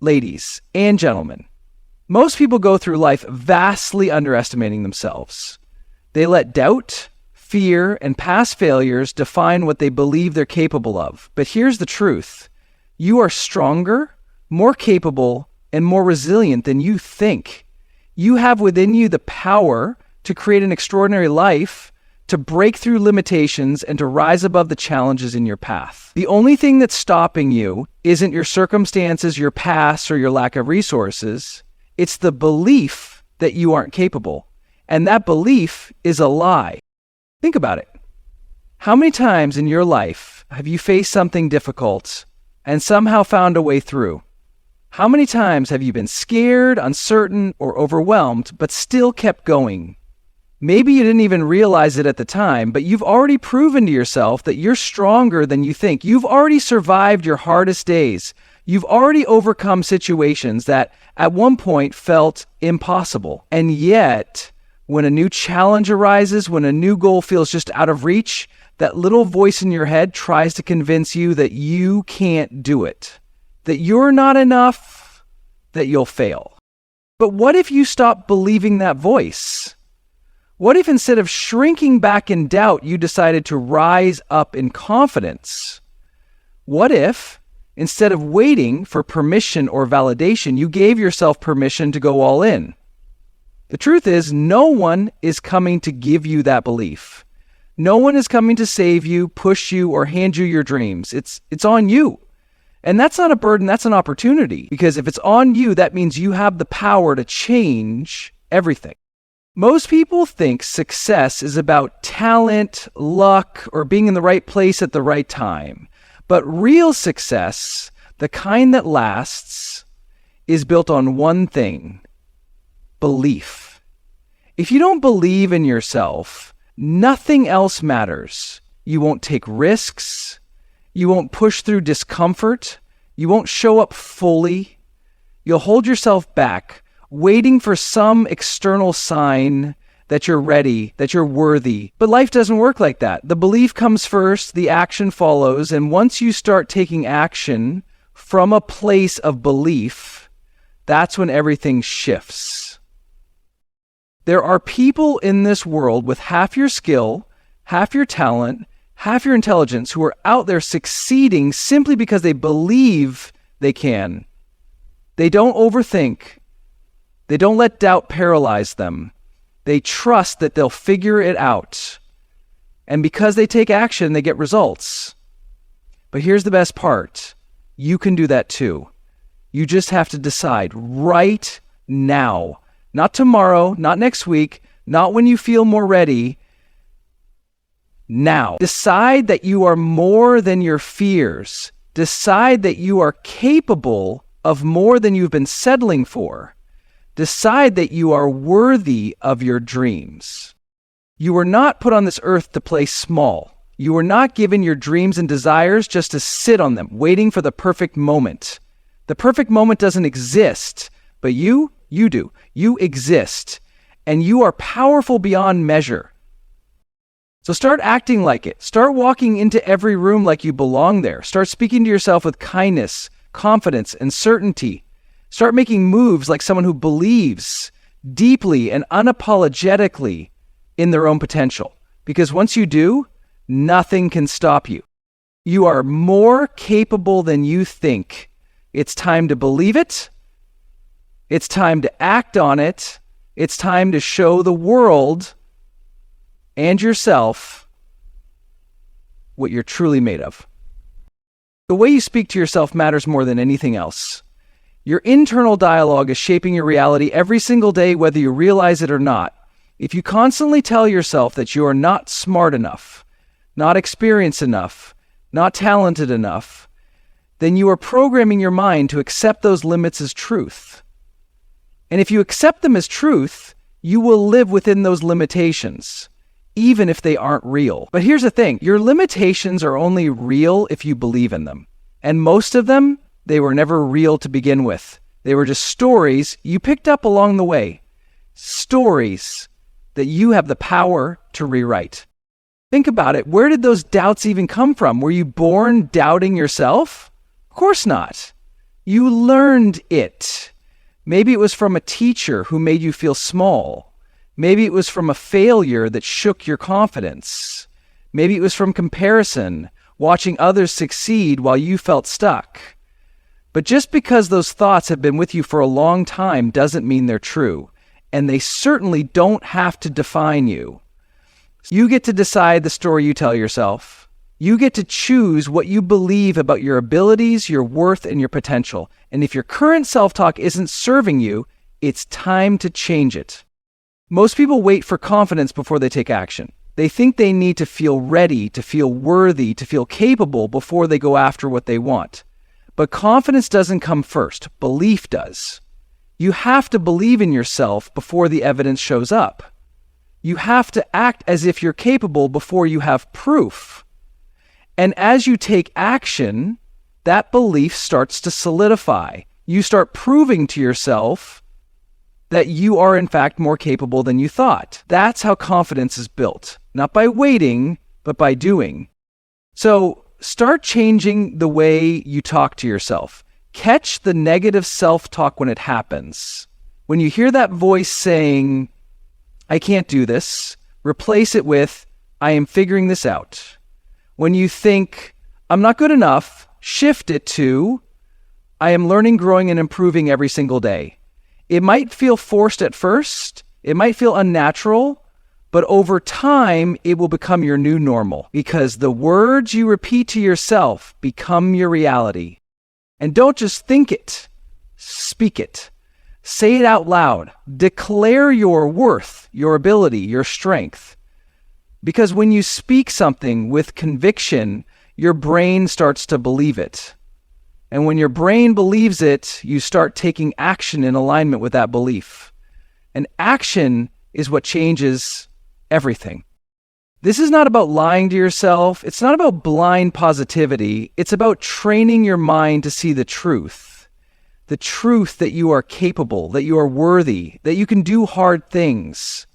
Ladies and gentlemen, most people go through life vastly underestimating themselves. They let doubt, fear, and past failures define what they believe they're capable of. But here's the truth. You are stronger, more capable, and more resilient than you think. You have within you the power to create an extraordinary life, to break through limitations, and to rise above the challenges in your path. The only thing that's stopping you isn't your circumstances, your past, or your lack of resources. It's the belief that you aren't capable. And that belief is a lie. Think about it. How many times in your life have you faced something difficult and somehow found a way through? How many times have you been scared, uncertain, or overwhelmed, but still kept going? Maybe you didn't even realize it at the time, but you've already proven to yourself that you're stronger than you think. You've already survived your hardest days. You've already overcome situations that at one point felt impossible. And yet, when a new challenge arises, when a new goal feels just out of reach, that little voice in your head tries to convince you that you can't do it, that you're not enough, that you'll fail. But what if you stop believing that voice? What if instead of shrinking back in doubt, you decided to rise up in confidence? What if, instead of waiting for permission or validation, you gave yourself permission to go all in? The truth is, no one is coming to give you that belief. No one is coming to save you, push you, or hand you your dreams. It's on you. And that's not a burden, that's an opportunity. Because if it's on you, that means you have the power to change everything. Most people think success is about talent, luck, or being in the right place at the right time. But real success, the kind that lasts, is built on one thing: belief. If you don't believe in yourself, nothing else matters. You won't take risks. You won't push through discomfort. You won't show up fully. You'll hold yourself back, waiting for some external sign that you're ready, that you're worthy. But life doesn't work like that. The belief comes first, the action follows, and once you start taking action from a place of belief, that's when everything shifts. There are people in this world with half your skill, half your talent, half your intelligence who are out there succeeding simply because they believe they can. They don't overthink. They don't let doubt paralyze them. They trust that they'll figure it out. And because they take action, they get results. But here's the best part. You can do that too. You just have to decide right now. Not tomorrow, not next week, not when you feel more ready. Now. Decide that you are more than your fears. Decide that you are capable of more than you've been settling for. Decide that you are worthy of your dreams. You were not put on this earth to play small. You were not given your dreams and desires just to sit on them, waiting for the perfect moment. The perfect moment doesn't exist, but you do. You exist, and you are powerful beyond measure. So start acting like it. Start walking into every room like you belong there. Start speaking to yourself with kindness, confidence, and certainty. Start making moves like someone who believes deeply and unapologetically in their own potential. Because once you do, nothing can stop you. You are more capable than you think. It's time to believe it. It's time to act on it. It's time to show the world and yourself what you're truly made of. The way you speak to yourself matters more than anything else. Your internal dialogue is shaping your reality every single day, whether you realize it or not. If you constantly tell yourself that you are not smart enough, not experienced enough, not talented enough, then you are programming your mind to accept those limits as truth. And if you accept them as truth, you will live within those limitations, even if they aren't real. But here's the thing, your limitations are only real if you believe in them. And most of them, they were never real to begin with. They were just stories you picked up along the way. Stories that you have the power to rewrite. Think about it. Where did those doubts even come from? Were you born doubting yourself? Of course not. You learned it. Maybe it was from a teacher who made you feel small. Maybe it was from a failure that shook your confidence. Maybe it was from comparison, watching others succeed while you felt stuck. But just because those thoughts have been with you for a long time doesn't mean they're true, and they certainly don't have to define you. You get to decide the story you tell yourself. You get to choose what you believe about your abilities, your worth, and your potential. And if your current self-talk isn't serving you, it's time to change it. Most people wait for confidence before they take action. They think they need to feel ready, to feel worthy, to feel capable before they go after what they want. But confidence doesn't come first. Belief does. You have to believe in yourself before the evidence shows up. You have to act as if you're capable before you have proof. And as you take action, that belief starts to solidify. You start proving to yourself that you are in fact more capable than you thought. That's how confidence is built. Not by waiting, but by doing. So start changing the way you talk to yourself. Catch the negative self-talk when it happens. When you hear that voice saying, I can't do this, replace it with, I am figuring this out. When you think, I'm not good enough, shift it to, I am learning, growing, and improving every single day. It might feel forced at first, it might feel unnatural, but over time, it will become your new normal because the words you repeat to yourself become your reality. And don't just think it, speak it. Say it out loud. Declare your worth, your ability, your strength. Because when you speak something with conviction, your brain starts to believe it. And when your brain believes it, you start taking action in alignment with that belief. And action is what changes everything. This is not about lying to yourself. It's not about blind positivity. It's about training your mind to see the truth. The truth that you are capable, that you are worthy, that you can do hard things.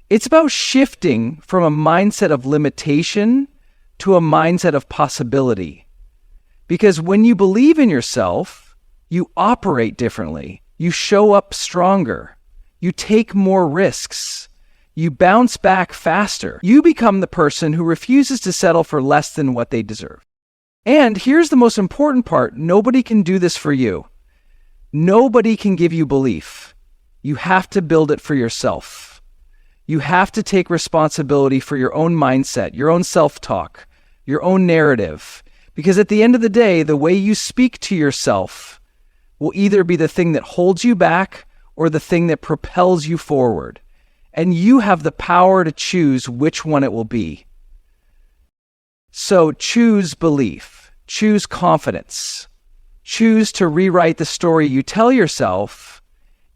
It's about shifting from a mindset of limitation to a mindset of possibility. Because when you believe in yourself, you operate differently. You show up stronger. You take more risks. You bounce back faster. You become the person who refuses to settle for less than what they deserve. And here's the most important part. Nobody can do this for you. Nobody can give you belief. You have to build it for yourself. You have to take responsibility for your own mindset, your own self-talk, your own narrative. Because at the end of the day, the way you speak to yourself will either be the thing that holds you back or the thing that propels you forward. And you have the power to choose which one it will be. So choose belief, choose confidence, choose to rewrite the story you tell yourself,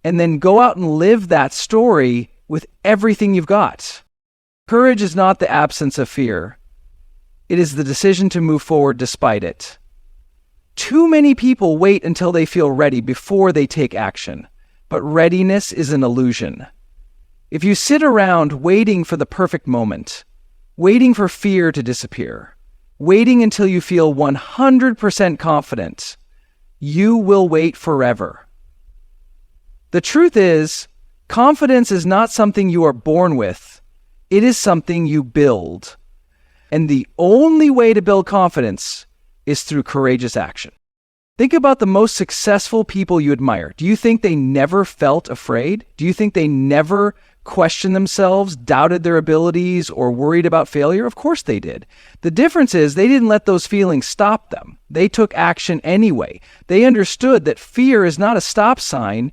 and then go out and live that story with everything you've got. Courage is not the absence of fear. It is the decision to move forward despite it. Too many people wait until they feel ready before they take action, but readiness is an illusion. If you sit around waiting for the perfect moment, waiting for fear to disappear, waiting until you feel 100% confident, you will wait forever. The truth is, confidence is not something you are born with. It is something you build. And the only way to build confidence is through courageous action. Think about the most successful people you admire. Do you think they never felt afraid? Do you think they never questioned themselves, doubted their abilities, or worried about failure? Of course they did. The difference is they didn't let those feelings stop them. They took action anyway. They understood that fear is not a stop sign.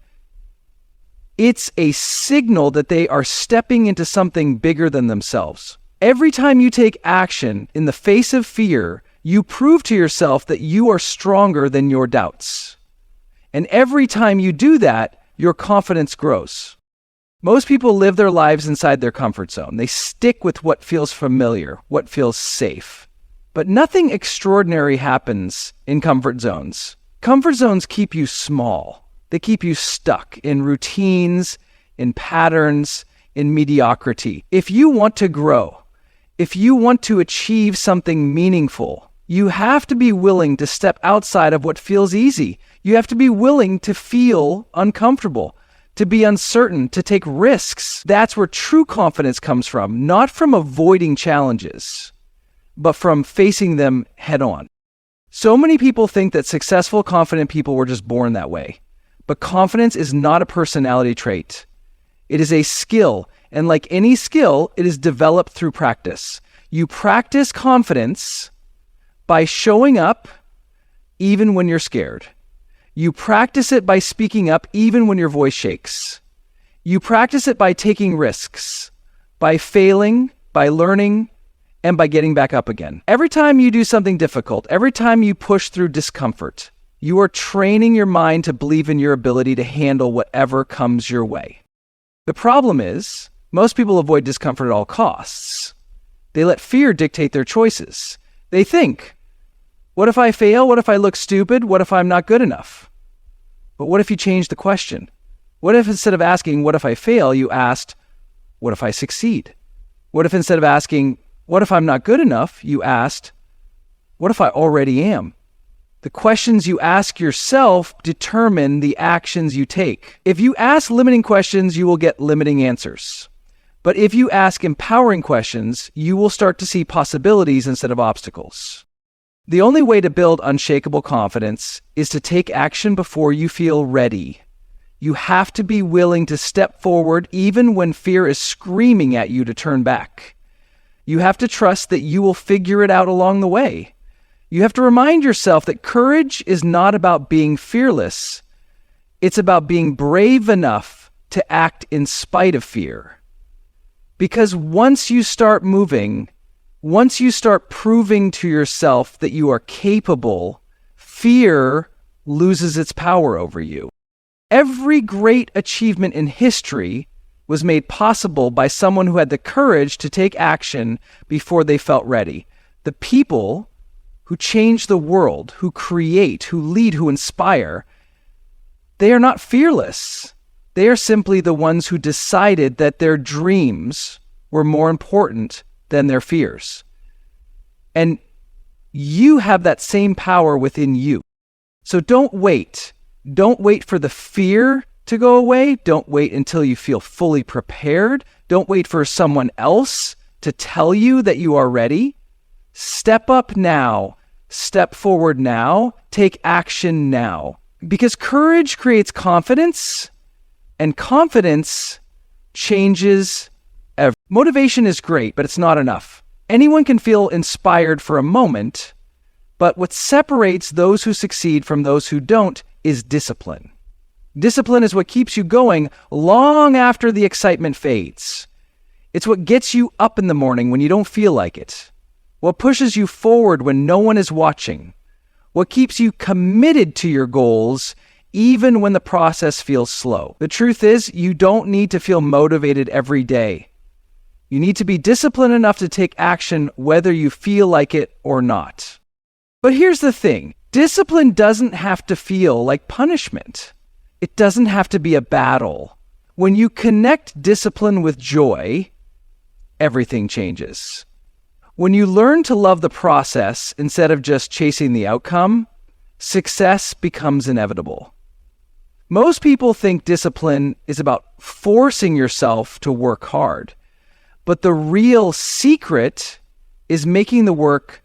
It's a signal that they are stepping into something bigger than themselves. Every time you take action in the face of fear, you prove to yourself that you are stronger than your doubts. And every time you do that, your confidence grows. Most people live their lives inside their comfort zone. They stick with what feels familiar, what feels safe. But nothing extraordinary happens in comfort zones. Comfort zones keep you small. They keep you stuck in routines, in patterns, in mediocrity. If you want to grow, if you want to achieve something meaningful, You have to be willing to step outside of what feels easy. You have to be willing to feel uncomfortable, to be uncertain, to take risks. That's where true confidence comes from, not from avoiding challenges, but from facing them head on. So many people think that successful, confident people were just born that way. But confidence is not a personality trait. It is a skill, and like any skill, it is developed through practice. You practice confidence by showing up even when you're scared. You practice it by speaking up even when your voice shakes. You practice it by taking risks, by failing, by learning, and by getting back up again. Every time you do something difficult, every time you push through discomfort, you are training your mind to believe in your ability to handle whatever comes your way. The problem is, most people avoid discomfort at all costs. They let fear dictate their choices. They think, what if I fail? What if I look stupid? What if I'm not good enough? But what if you change the question? What if instead of asking, what if I fail, you asked, what if I succeed? What if instead of asking, what if I'm not good enough, you asked, what if I already am? The questions you ask yourself determine the actions you take. If you ask limiting questions, you will get limiting answers. But if you ask empowering questions, you will start to see possibilities instead of obstacles. The only way to build unshakable confidence is to take action before you feel ready. You have to be willing to step forward even when fear is screaming at you to turn back. You have to trust that you will figure it out along the way. You have to remind yourself that courage is not about being fearless. It's about being brave enough to act in spite of fear. Because once you start moving, once you start proving to yourself that you are capable, fear loses its power over you. Every great achievement in history was made possible by someone who had the courage to take action before they felt ready. The people who change the world, who create, who lead, who inspire, they are not fearless. They are simply the ones who decided that their dreams were more important than their fears. And you have that same power within you. So don't wait. Don't wait for the fear to go away. Don't wait until you feel fully prepared. Don't wait for someone else to tell you that you are ready. Step up now. Step forward now. Take action now. Because courage creates confidence, and confidence changes everything. Motivation is great, but it's not enough. Anyone can feel inspired for a moment, but what separates those who succeed from those who don't is discipline. Discipline is what keeps you going long after the excitement fades. It's what gets you up in the morning when you don't feel like it. What pushes you forward when no one is watching. What keeps you committed to your goals even when the process feels slow. The truth is, you don't need to feel motivated every day. You need to be disciplined enough to take action whether you feel like it or not. But here's the thing. Discipline doesn't have to feel like punishment. It doesn't have to be a battle. When you connect discipline with joy, everything changes. When you learn to love the process instead of just chasing the outcome, success becomes inevitable. Most people think discipline is about forcing yourself to work hard, but the real secret is making the work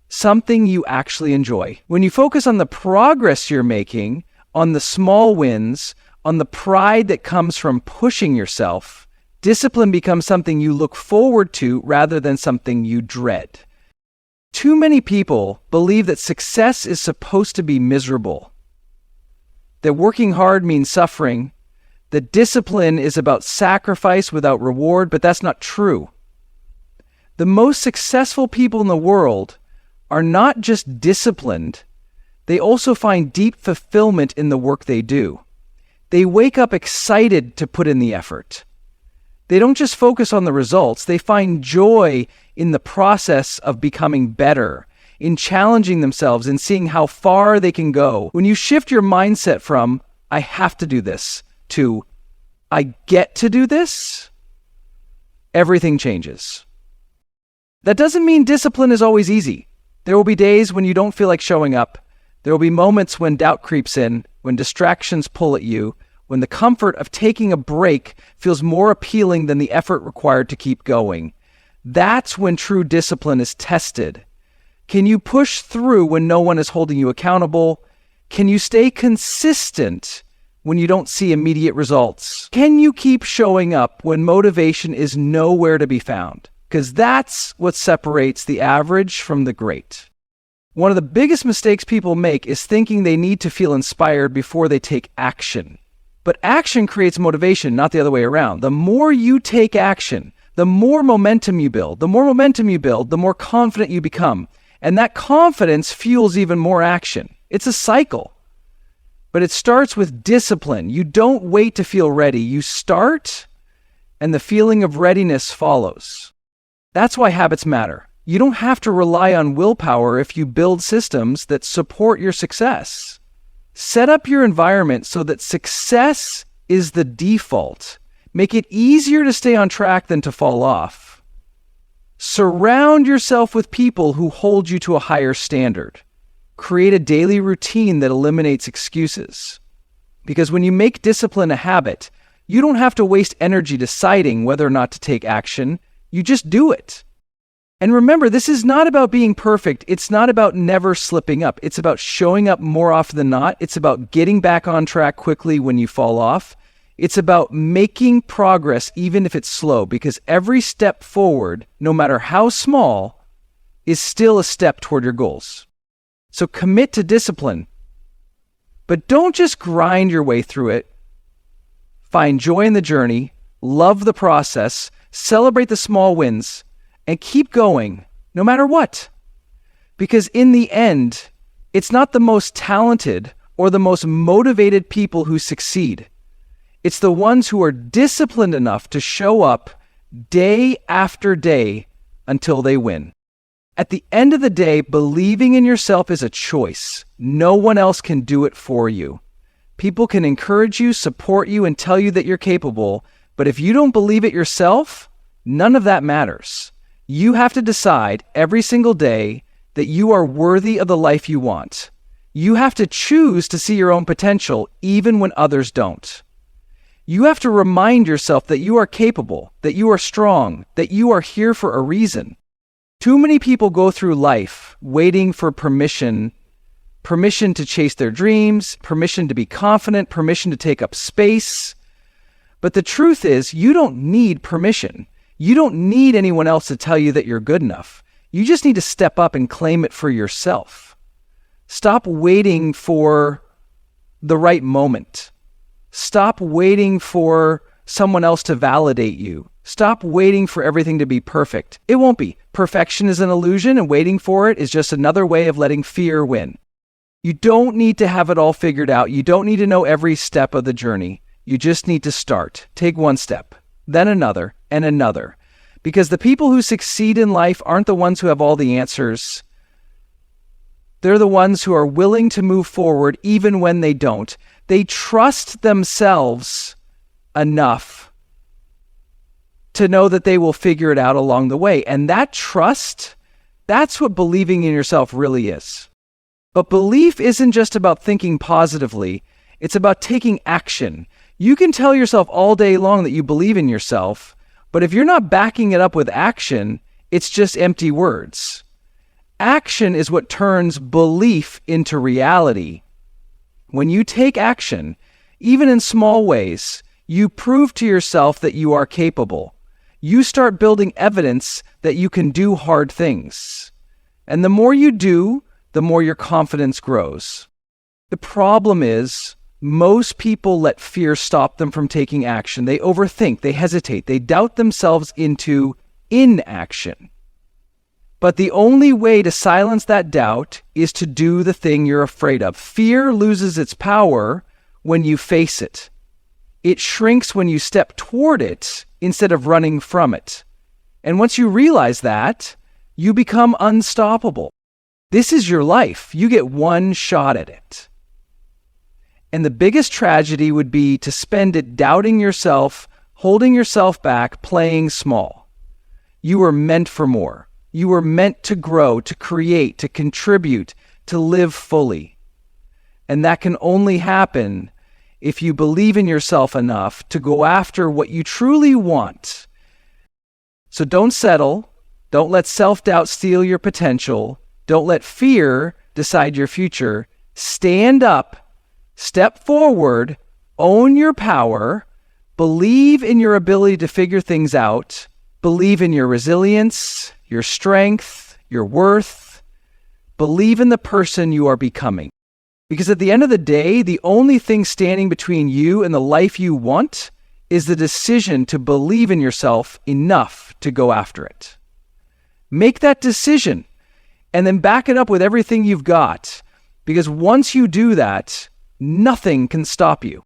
something you actually enjoy. When you focus on the progress you're making, on the small wins, on the pride that comes from pushing yourself, discipline becomes something you look forward to rather than something you dread. Too many people believe that success is supposed to be miserable, that working hard means suffering, that discipline is about sacrifice without reward, but that's not true. The most successful people in the world are not just disciplined, they also find deep fulfillment in the work they do. They wake up excited to put in the effort. They don't just focus on the results, they find joy in the process of becoming better, in challenging themselves and seeing how far they can go. When you shift your mindset from, I have to do this, to, I get to do this, everything changes. That doesn't mean discipline is always easy. There will be days when you don't feel like showing up. There will be moments when doubt creeps in, when distractions pull at you, when the comfort of taking a break feels more appealing than the effort required to keep going. That's when true discipline is tested. Can you push through when no one is holding you accountable? Can you stay consistent when you don't see immediate results? Can you keep showing up when motivation is nowhere to be found? Because that's what separates the average from the great. One of the biggest mistakes people make is thinking they need to feel inspired before they take action. But action creates motivation, not the other way around. The more you take action, the more momentum you build. The more momentum you build, the more confident you become. And that confidence fuels even more action. It's a cycle. But it starts with discipline. You don't wait to feel ready. You start, and the feeling of readiness follows. That's why habits matter. You don't have to rely on willpower if you build systems that support your success. Set up your environment so that success is the default. Make it easier to stay on track than to fall off. Surround yourself with people who hold you to a higher standard. Create a daily routine that eliminates excuses. Because when you make discipline a habit, you don't have to waste energy deciding whether or not to take action. You just do it. And remember, this is not about being perfect. It's not about never slipping up. It's about showing up more often than not. It's about getting back on track quickly when you fall off. It's about making progress even if it's slow, because every step forward, no matter how small, is still a step toward your goals. So commit to discipline, but don't just grind your way through it. Find joy in the journey, love the process, celebrate the small wins, and keep going no matter what. Because in the end, it's not the most talented or the most motivated people who succeed. It's the ones who are disciplined enough to show up day after day until they win. At the end of the day, believing in yourself is a choice. No one else can do it for you. People can encourage you, support you, and tell you that you're capable, but if you don't believe it yourself, none of that matters. You have to decide every single day that you are worthy of the life you want. You have to choose to see your own potential even when others don't. You have to remind yourself that you are capable, that you are strong, that you are here for a reason. Too many people go through life waiting for permission to chase their dreams, permission to be confident, permission to take up space. But the truth is, you don't need permission. You don't need anyone else to tell you that you're good enough. You just need to step up and claim it for yourself. Stop waiting for the right moment. Stop waiting for someone else to validate you. Stop waiting for everything to be perfect. It won't be. Perfection is an illusion, and waiting for it is just another way of letting fear win. You don't need to have it all figured out. You don't need to know every step of the journey. You just need to start. Take one step, then another, and another. Because the people who succeed in life aren't the ones who have all the answers. They're the ones who are willing to move forward even when they don't. They trust themselves enough to know that they will figure it out along the way. And that trust, that's what believing in yourself really is. But belief isn't just about thinking positively. It's about taking action. You can tell yourself all day long that you believe in yourself, but if you're not backing it up with action, it's just empty words. Action is what turns belief into reality. When you take action, even in small ways, you prove to yourself that you are capable. You start building evidence that you can do hard things. And the more you do, the more your confidence grows. The problem is, most people let fear stop them from taking action. They overthink, they hesitate, they doubt themselves into inaction. But the only way to silence that doubt is to do the thing you're afraid of. Fear loses its power when you face it. It shrinks when you step toward it instead of running from it. And once you realize that, you become unstoppable. This is your life. You get one shot at it. And the biggest tragedy would be to spend it doubting yourself, holding yourself back, playing small. You were meant for more. You were meant to grow, to create, to contribute, to live fully. And that can only happen if you believe in yourself enough to go after what you truly want. So don't settle. Don't let self-doubt steal your potential. Don't let fear decide your future. Stand up, step forward, own your power, believe in your ability to figure things out, believe in your resilience, your strength, your worth. Believe in the person you are becoming. Because at the end of the day, the only thing standing between you and the life you want is the decision to believe in yourself enough to go after it. Make that decision and then back it up with everything you've got. Because once you do that, nothing can stop you.